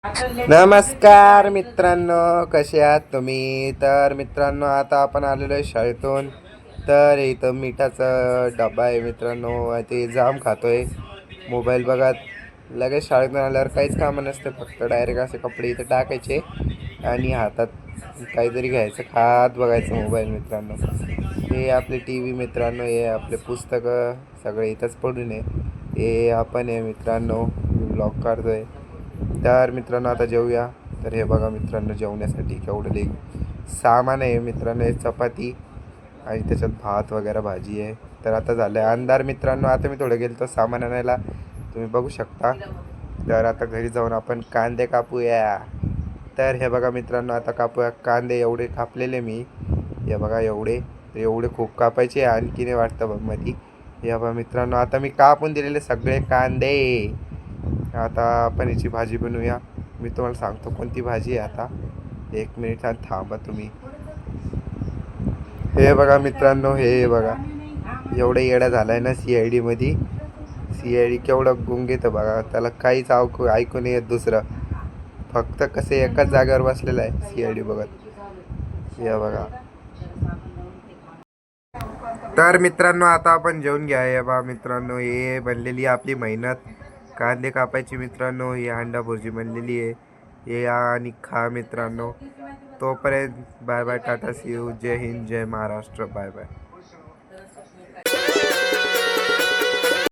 नमस्कार मित्रांनो, कसे आहात तुम्ही? तर मित्रांनो, आता आपण आलेलो आहे शाळेतून. तर इथं मिठाचा डबा आहे मित्रांनो, ते जाम खातोय, मोबाईल बघत. लगेच शाळेतून आल्यावर काहीच कामं नसते, फक्त डायरेक्ट असे कपडे इथं टाकायचे आणि हातात काहीतरी घ्यायचं, खात बघायचं मोबाईल मित्रांनो. हे आपले टी व्ही मित्रांनो, हे आपले पुस्तकं सगळे इथंच पडून आहे. हे आपण आहे मित्रांनो, ब्लॉग काढतोय. तर मित्रांनो, आता जेवूया. तर हे बघा मित्रांनो, जेवण्यासाठी केवढं लई सामान आहे मित्रांनो. हे चपाती आणि त्याच्यात भात वगैरे भाजी आहे. तर आता झालं आहे अंधार मित्रांनो. आता मी थोडं गेलो सामान आणायला, तुम्ही बघू शकता. तर आता घरी जाऊन आपण कांदे कापूया. तर हे बघा मित्रांनो, आता कापूया कांदे. एवढे कापलेले मी, हे बघा एवढे. एवढे खूप कापायचे, आणखी नाही वाटतं बघ मध्ये. हे बघा मित्रांनो, आता मी कापून दिलेले सगळे कांदे. आता आपण याची भाजी बनवूया. मी तुम्हाला सांगतो कोणती भाजी आहे. आता 1 मिनिट थांबा तुम्ही. हे बघा मित्रांनो, हे बघा एवढं येडा झालाय ना CID मध्ये. CID केवढं गुंग येतं बघा, त्याला काहीच ऐकू नाही येत दुसरं. फक्त कसे एकाच जागेवर बसलेलं आहे CID बघत. हे बघा. तर मित्रांनो, आता आपण जेवून घ्या. हे बा मित्रांनो, हे बनलेली आपली मेहनत कांदे कापायची मित्रांनो. ही अंडा भुर्जी बनलेली आहे. हे आणि खा मित्रांनो. तोपर्यंत bye bye, tata, see you, जय हिंद, जय महाराष्ट्र, बाय बाय.